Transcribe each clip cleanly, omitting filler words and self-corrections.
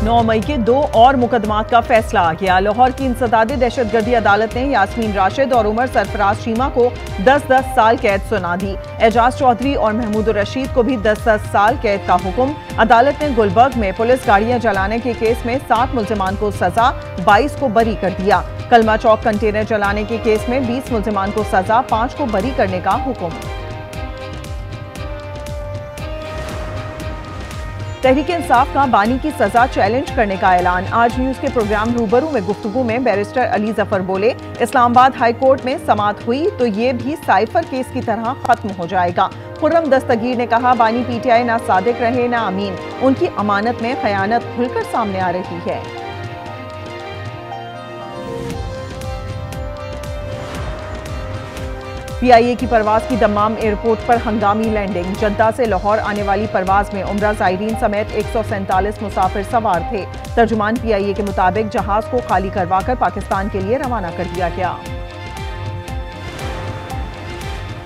9 मई के 2 और मुकदमात का फैसला आ गया। लाहौर की इंसदादी दहशतगर्दी अदालत ने यास्मीन राशिद और उमर सरफराज चीमा को 10-10 साल कैद सुना दी। एजाज चौधरी और महमूद रशीद को भी 10-10 साल कैद का हुक्म। अदालत ने गुलबर्ग में पुलिस गाड़ियां जलाने के केस में 7 मुल्जिमान को सजा, 22 को बरी कर दिया। कलमा चौक कंटेनर जलाने के केस में 20 मुल्जिमान को सजा, 5 को बरी करने का हुक्म। तहरीक इंसाफ का बानी की सजा चैलेंज करने का ऐलान। आज न्यूज के प्रोग्राम रूबरू में गुफ्तगू में बैरिस्टर अली जफर बोले, इस्लामाबाद हाई कोर्ट में समाअत हुई तो ये भी साइफर केस की तरह खत्म हो जाएगा। खुर्रम दस्तगीर ने कहा, बानी पीटीआई ना सादिक रहे ना अमीन, उनकी अमानत में खयानत खुलकर सामने आ रही है। पीआईए की परवाज की दम्माम एयरपोर्ट पर हंगामी लैंडिंग। जद्दा से लाहौर आने वाली परवाज में उम्रा ज़ायरीन समेत 147 मुसाफिर सवार थे। तर्जुमान पीआईए के मुताबिक जहाज को खाली करवाकर पाकिस्तान के लिए रवाना कर दिया गया।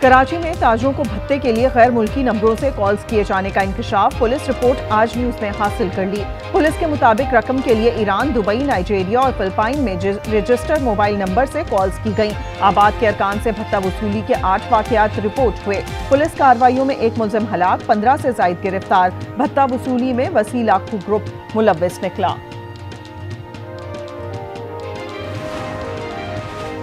कराची में ताजरों को भत्ते के लिए गैर मुल्की नंबरों से कॉल्स किए जाने का इंकशाफ। पुलिस रिपोर्ट आज न्यूज ने हासिल कर ली। पुलिस के मुताबिक रकम के लिए ईरान, दुबई, नाइजीरिया और फिलिपाइन में रजिस्टर्ड मोबाइल नंबर से कॉल्स की गईं। आबाद के अरकान से भत्ता वसूली के 8 वाकयात रिपोर्ट हुए। पुलिस कार्रवाइयों में 1 मुल्जिम हलाक, 15 से जायद गिरफ्तार। भत्ता वसूली में वसी लाखू ग्रुप मुलव्विस निकला।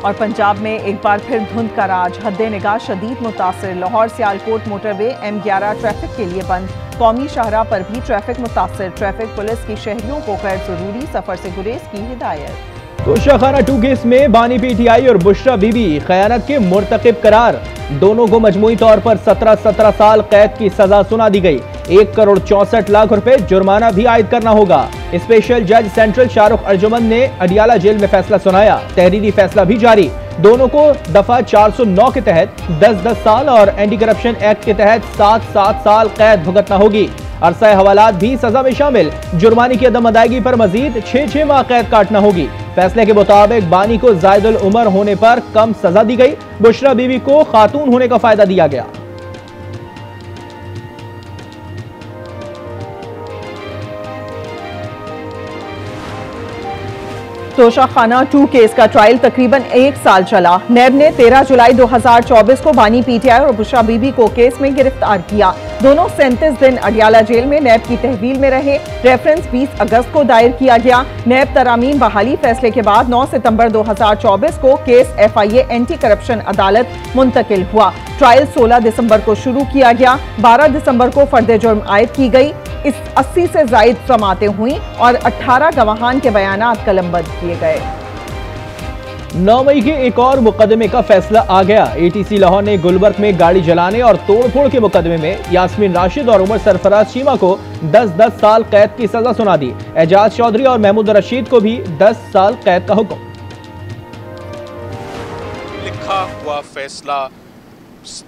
और पंजाब में एक बार फिर धुंध का राज, हद निगाह शदीद मुतासिर। Lahore Sialkot motorway M11 traffic के लिए बंद। कौमी शाहराह पर भी ट्रैफिक मुतासिर। ट्रैफिक पुलिस की शहरियों को गैर जरूरी सफर से गुरेज की हिदायत। तोशाखाना 2 केस में बानी पीटीआई और बुशरा बीबी खयानत के मुर्तकिब करार। दोनों को मजमूई तौर पर 17 साल कैद की सजा सुना दी गई। 1 करोड़ 64 लाख रुपए जुर्माना भी आयद करना होगा। स्पेशल जज सेंट्रल शाहरुख अर्जुमन ने अडियाला जेल में फैसला सुनाया। तहरीरी फैसला भी जारी। दोनों को दफा 409 के तहत 10-10 साल और एंटी करप्शन एक्ट के तहत 7-7 साल कैद भुगतना होगी। अरसा हवालात भी सजा में शामिल। जुर्माने की अदम अदायगी पर मजीद 6-6 माह कैद काटना होगी। फैसले के मुताबिक बानी को जायदुल उमर होने पर कम सजा दी गई। बुशरा बीवी को खातून होने का फायदा दिया गया। तोशाखाना 2 केस का ट्रायल तकरीबन 1 साल चला। नैब ने 13 जुलाई 2024 को बानी पीटीआई और बुशरा बीबी को केस में गिरफ्तार किया। दोनों 37 दिन अडियाला जेल में नैब की तहवील में रहे। रेफरेंस 20 अगस्त को दायर किया गया। नैब तरामीम बहाली फैसले के बाद 9 सितंबर 2024 को केस FIA एंटी करप्शन अदालत मुंतकिल हुआ। ट्रायल 16 दिसंबर को शुरू किया गया। 12 दिसंबर को फर्द जुर्म आयद की गई। इस 80 से जायद समातें हुई और 18 गवाहान के बयानात कलमबंद किए गए। 9 मई के एक और मुकदमे का फैसला आ गया। ATC लाहौर ने गुलबर्ग में गाड़ी जलाने और तोड़फोड़ के मुकदमे में यास्मीन राशिद और उमर सरफराज चीमा को 10-10 साल कैद की सजा सुना दी। एजाज चौधरी और महमूद रशीद को भी 10 साल कैद का हुक्म। लिखा हुआ फैसला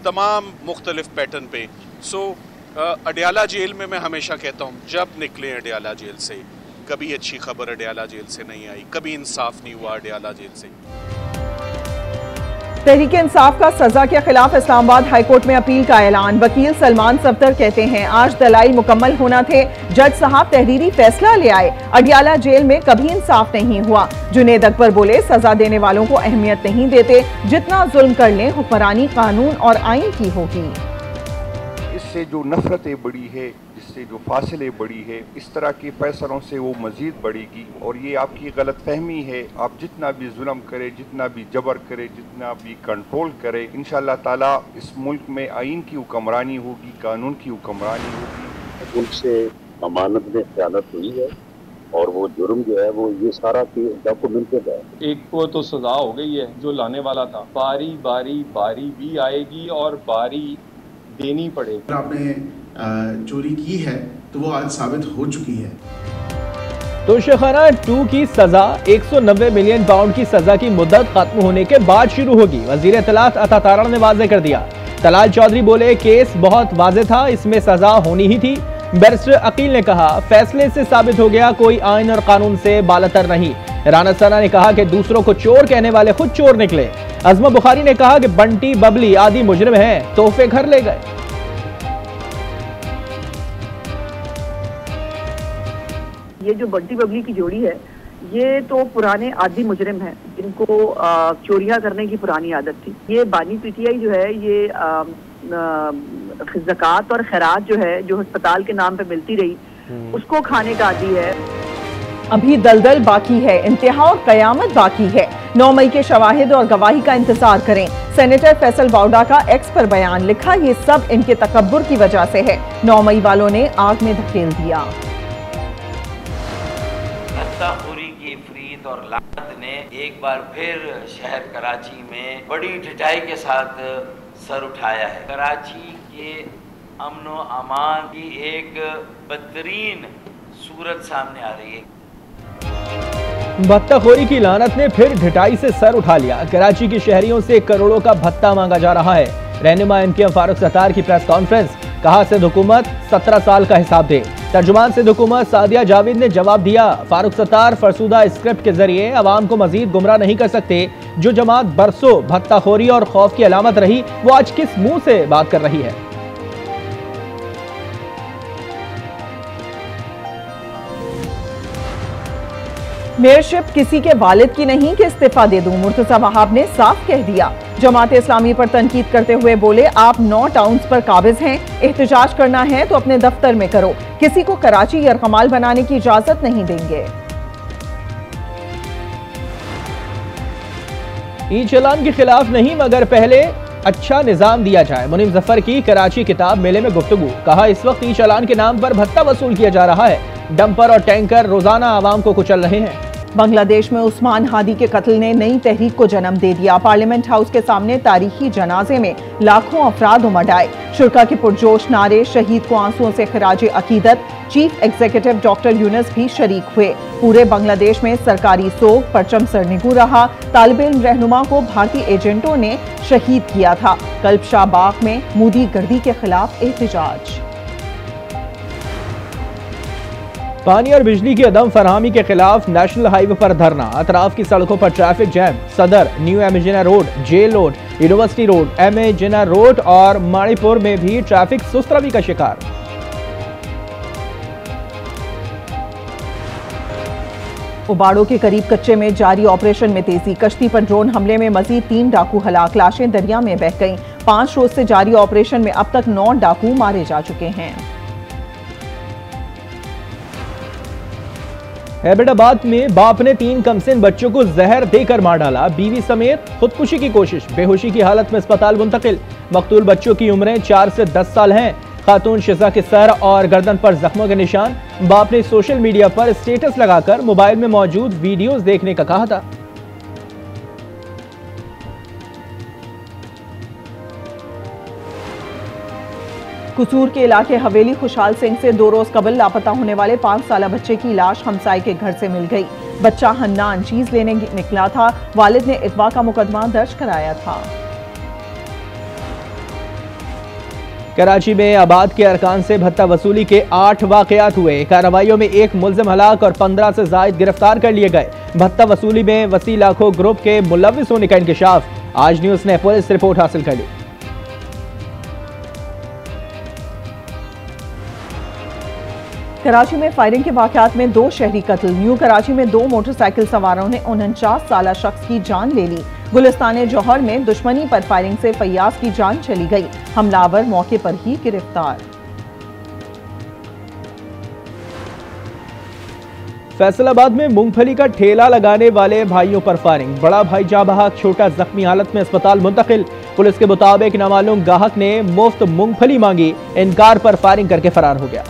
तमाम मुख्तलिफ पैटर्न पे। अडियाला जेल में मैं हमेशा कहता हूँ, जब निकले अडियाला जेल से, कभी अच्छी खबर अडियाला जेल से नहीं आई, कभी इंसाफ नहीं हुआ अडियाला जेल से। तहरीक इंसाफ का सजा के खिलाफ इस्लामाबाद हाईकोर्ट में अपील का ऐलान। वकील सलमान सफदर कहते हैं, आज दलाइल मुकम्मल होना थे, जज साहब तहरीरी फैसला ले आए। अडियाला जेल में कभी इंसाफ नहीं हुआ। जुनेद अकबर बोले, सजा देने वालों को अहमियत नहीं देते, जितना जुल्म कर लें हुक्मरानी कानून और आइन की होगी। इससे जो नफरतें बढ़ी है, जिससे जो फासले बढ़ी है, इस तरह के फैसलों से वो मज़ीद बढ़ेगी। और ये आपकी गलत फहमी है। आप जितना भी जुल्म करे, जितना भी जबर करे, जितना भी कंट्रोल करे, इंशाअल्लाह ताला इस मुल्क में आइन की हुक्मरानी होगी, कानून की हुक्मरानी होगी। उनसे अमानत में ख़यानत हुई है और वो जुर्म जो है वो ये सारा डॉक्यूमेंटेड है। एक को तो सजा हो गई है जो लाने वाला था। बारी भी आएगी और बारी देनी पड़ेगी। आपने चोरी की है तो वो आज साबित हो चुकी है। तोशाखाना 2 की सजा 190 मिलियन पाउंड की सजा की मुद्दत खत्म होने के बाद शुरू होगी। वजीर इत्तलात अता तारा ने वाज़ेह कर दिया। तलाल चौधरी बोले, केस बहुत वाज़ेह था, इसमें सजा होनी ही थी। बैरिस्टर अकील ने कहा, फैसले से साबित हो गया कोई आइन और कानून से बालतर नहीं। राना सना ने कहा कि दूसरों को चोर कहने वाले खुद चोर निकले। अज़मा बुखारी ने कहा कि बंटी बबली आदि मुजरिम हैं, तोहफे घर ले गए। ये जो बंटी बबली की जोड़ी है, ये तो पुराने आदी मुजरिम हैं जिनको चोरियां करने की पुरानी आदत थी। ये बानी पीटीआई जो है ये ज़कात और खैरात जो है, जो अस्पताल के नाम पे मिलती रही, उसको खाने का आदी है। अभी दलदल बाकी है, इंतहा और कयामत बाकी है। 9 मई के शवाहिद और गवाही का इंतजार करें। सेनेटर फैसल बाउडा का एक्स पर बयान, लिखा ये सब इनके तकब्बुर की वजह से है। 9 मई वालों ने आग में धकेल दिया। हत्ताखोरी की फरीद और लानत ने एक बार फिर शहर कराची में बड़ी ढिठाई के साथ सर उठाया है। कराची के अमन व अमान की एक बदतरीन सूरत सामने आ रही है। भत्ताखोरी की लानत ने फिर ढिठाई से सर उठा लिया। कराची के शहरियों से करोड़ों का भत्ता मांगा जा रहा है। रहनुमा एमकेएम फारूक सत्तार की प्रेस कॉन्फ्रेंस, कहा सिंध हुकूमत 17 साल का हिसाब दे। तर्जुमान सिंध हुकूमत सादिया जावेद ने जवाब दिया, फारूक सत्तार फरसूदा स्क्रिप्ट के जरिए अवाम को मजीद गुमराह नहीं कर सकते। जो जमात बरसों भत्ताखोरी और खौफ की अलामत रही, वो आज किस मुंह से बात कर रही है। मेयरशिप किसी के वालिद की नहीं कि इस्तीफा दे दूं, मुर्तजा वहाब ने साफ कह दिया। जमात इस्लामी पर तनकीद करते हुए बोले, आप 9 टाउन्स पर काबिज हैं, एहतजाज करना है तो अपने दफ्तर में करो, किसी को कराची यरगमाल बनाने की इजाजत नहीं देंगे। ई चलान के खिलाफ नहीं, मगर पहले अच्छा निजाम दिया जाए। मुनीम जफर की कराची किताब मेले में गुफ्तगू, कहा इस वक्त ई चलान के नाम पर भत्ता वसूल किया जा रहा है। डंपर और टैंकर रोजाना आवाम को कुचल रहे हैं। बांग्लादेश में उस्मान हादी के कत्ल ने नई तहरीक को जन्म दे दिया। पार्लियामेंट हाउस के सामने तारीखी जनाजे में लाखों अफराद उमड़ आए। शुरका के पुरजोश नारे, शहीद को आंसुओं से खिराज अकीदत। चीफ एग्जीक्यूटिव डॉक्टर यूनुस भी शरीक हुए। पूरे बांग्लादेश में सरकारी सोग, परचम सरनिगू रहा। तालिब इल्म रहनुमा को भारतीय एजेंटों ने शहीद किया था। कल्ब शाह बाग में मोदी गर्दी के खिलाफ एहतजाज। पानी और बिजली की अदम फरहमी के खिलाफ नेशनल हाईवे पर धरना। अतराफ की सड़कों पर traffic jam. Saddar, new M Jinnah road, jail road, university road, M A Jinnah road और मणिपुर में भी ट्रैफिक सुस्तरवी का शिकार। उबाड़ों के करीब कच्चे में जारी ऑपरेशन में तेजी। कश्ती पर ड्रोन हमले में मजीद 3 डाकू हलाक, लाशें दरिया में बह गईं। 5 रोज से जारी ऑपरेशन में अब तक 9 डाकू मारे जा चुके हैं। हैदराबाद में बाप ने 3 कमसिन बच्चों को जहर देकर मार डाला। बीवी समेत खुदकुशी की कोशिश, बेहोशी की हालत में अस्पताल मुंतकिल। मकतूल बच्चों की उम्रें 4 से 10 साल हैं। खातून शिजा के सर और गर्दन पर जख्मों के निशान। बाप ने सोशल मीडिया पर स्टेटस लगाकर मोबाइल में मौजूद वीडियोस देखने का कहा था। कसूर के इलाके हवेली खुशहाल सिंह से 2 रोज कबल लापता होने वाले 5 साला बच्चे की लाश हमसाए के घर से मिल गई। बच्चा हन्नान चीज लेने निकला था। वालिद ने अगवा का मुकदमा दर्ज कराया था। कराची में आबाद के अरकान से भत्ता वसूली के 8 वाकयात हुए। कार्रवाइयों में 1 मुल्जिम हलाक और 15 से जायद गिरफ्तार कर लिए गए। भत्ता वसूली में वसी लाखों ग्रुप के मुलविस होने का इंकशाफ। आज न्यूज ने पुलिस रिपोर्ट हासिल कर ली। कराची में फायरिंग के वाकयात में 2 शहरी कत्ल। न्यू कराची में 2 मोटरसाइकिल सवारों ने 49 साला शख्स की जान ले ली। गुलिस्तान जौहर में दुश्मनी पर फायरिंग से फैयाज की जान चली गई। हमलावर मौके पर ही गिरफ्तार। फैसलाबाद में मूंगफली का ठेला लगाने वाले भाइयों पर फायरिंग। बड़ा भाई जाँ बहक, छोटा जख्मी हालत में अस्पताल मुंतकिल। पुलिस के मुताबिक नामालूम गाहक ने मुफ्त मूंगफली मांगी, इनकार पर फायरिंग करके फरार हो गया।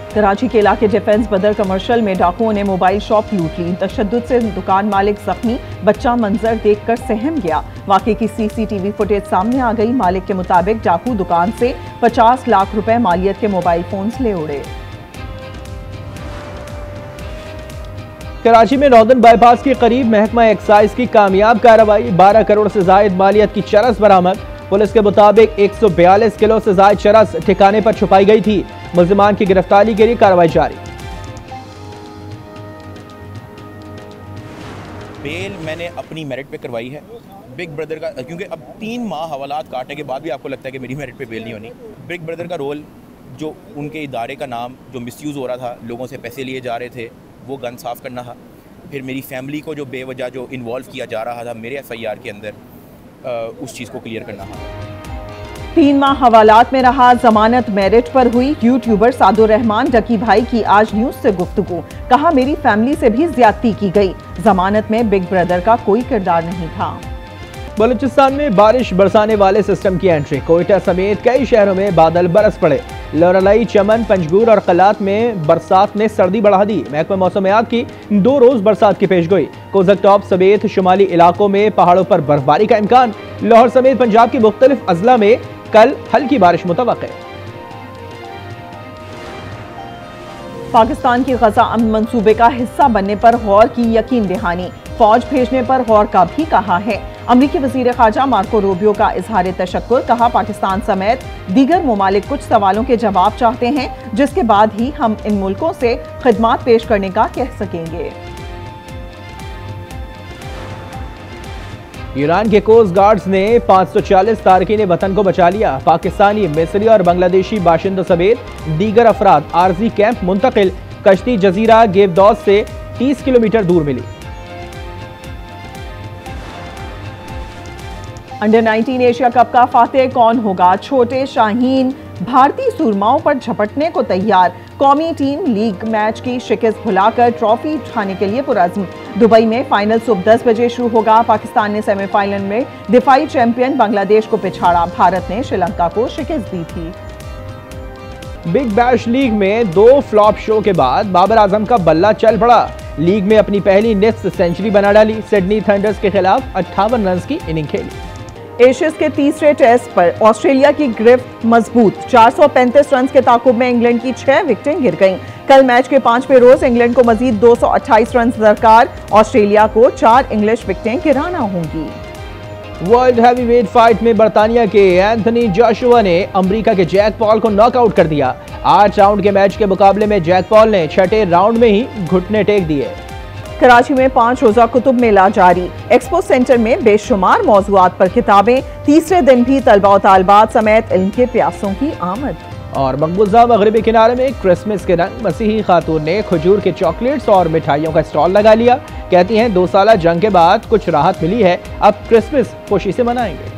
कराची के इलाके डिफेंस बदर कमर्शियल में डाकुओं ने मोबाइल शॉप लूट ली। तशद्दुद से दुकान मालिक जख्मी, बच्चा मंजर देखकर सहम गया। वाकई की सीसीटीवी फुटेज सामने आ गई। मालिक के मुताबिक डाकू दुकान से 50 लाख रुपए मालियत के मोबाइल फोन्स ले उड़े। कराची में नॉर्दर्न बाईपास के करीब महकमा एक्साइज की कामयाब कार्रवाई। 12 करोड़ से जायद मालियत की चरस बरामद। पुलिस के मुताबिक 142 किलो से जायद चरस ठिकाने पर छुपाई गई थी। मुल्जिमान की गिरफ्तारी के लिए कार्रवाई जारी। बेल मैंने अपनी मेरिट पे करवाई है। बिग ब्रदर का, क्योंकि अब 3 माह हवालात काटने के बाद भी आपको लगता है कि मेरी मेरिट पे बेल नहीं होनी। बिग ब्रदर का रोल जो उनके इदारे का नाम जो मिसयूज़ हो रहा था, लोगों से पैसे लिए जा रहे थे, वो गन साफ़ करना था। फिर मेरी फैमिली को जो बेवजह जो इन्वॉल्व किया जा रहा था मेरे FIR के अंदर, उस चीज़ को क्लियर करना था। 3 माह हवालात में रहा, जमानत मेरिट पर हुई। यूट्यूबर सादुर रहमान डकी भाई की आज न्यूज से गुफ्तगू, कहा मेरी फैमिली से भी ज्यादती की गई, जमानत में बिग ब्रदर का कोई किरदार नहीं था। बलूचिस्तान में बारिश बरसाने वाले सिस्टम की एंट्री, कोयटा समेत कई शहरों में बादल बरस पड़े। लौरलाई, चमन, पंजगूर और कलात में बरसात ने सर्दी बढ़ा दी। महकमा मौसमियात की 2 रोज बरसात की पेशगोई। कोजक टॉप समेत शुमाली इलाकों में पहाड़ों पर बर्फबारी का इम्कान। लाहौर समेत पंजाब की मुख्तलिफ अजला में कल हल्की बारिश मुतवक्के। पाकिस्तान की गजा अमन मंसूबे का हिस्सा बनने पर गौर की यकीन दहानी, फौज भेजने पर गौर का भी कहा है। अमरीकी वजीर खारजा मार्को रूबियो का इजहार तशक्कुर, कहा पाकिस्तान समेत दीगर ममालिक कुछ सवालों के जवाब चाहते हैं, जिसके बाद ही हम इन मुल्कों से खिदमात पेश करने का कह सकेंगे। ईरान के कोस्ट गार्ड्स ने 540 तारकीन वतन को बचा लिया। पाकिस्तानी, मिस्री और बांग्लादेशी बाशिंदों समेत दीगर अफराद आरजी कैंप मुंतकिल। कश्ती जजीरा गेवदौस से 30 किलोमीटर दूर मिली। अंडर 19 एशिया कप का फातेह कौन होगा? छोटे शाहीन भारतीय सुरमाओं पर झपटने को तैयार। कौमी टीम लीग मैच की शिकस्त भुलाकर ट्रॉफी उठाने के लिए पुरअज़्म। दुबई में फाइनल सुबह 10 बजे शुरू होगा। पाकिस्तान ने सेमीफाइनल में दिफाई चैंपियन बांग्लादेश को पिछाड़ा। भारत ने श्रीलंका को शिकस्त दी थी। बिग बैश लीग में 2 फ्लॉप शो के बाद बाबर आजम का बल्ला चल पड़ा। लीग में अपनी पहली निस्फ सेंचुरी बना डाली। सिडनी थंडर्स के खिलाफ 58 रन की इनिंग खेली। एशियस के तीसरे टेस्ट पर ऑस्ट्रेलिया की गिरफ्त मजबूत। 435 रन के ताकुब में इंग्लैंड की 6 विकेटें गिर गईं। कल मैच के 5वें रोज इंग्लैंड को मजीद 228 रन दरकार। ऑस्ट्रेलिया को 4 इंग्लिश विकेटें गिराना होंगी। वर्ल्ड हैवीवेट फाइट में बर्तानिया के एंथनी जोशुआ ने अमेरिका के जैक पॉल को नॉकआउट कर दिया। 8 राउंड के मैच के मुकाबले में जैक पॉल ने 6ठे राउंड में ही घुटने टेक दिए। कराची में 5 रोजा कुतुब मेला जारी। एक्सपो सेंटर में बेशुमार मौज़ूआत पर किताबें। तीसरे दिन भी तलबा और तालिबात समेत इल्म के प्यासों की आमद। और मकबूजा मगरबी किनारे में क्रिसमस के रंग, मसीही खातून ने खजूर के चॉकलेट्स और मिठाइयों का स्टॉल लगा लिया। कहती हैं 2 साल जंग के बाद कुछ राहत मिली है, अब क्रिसमस खुशी से मनाएंगे।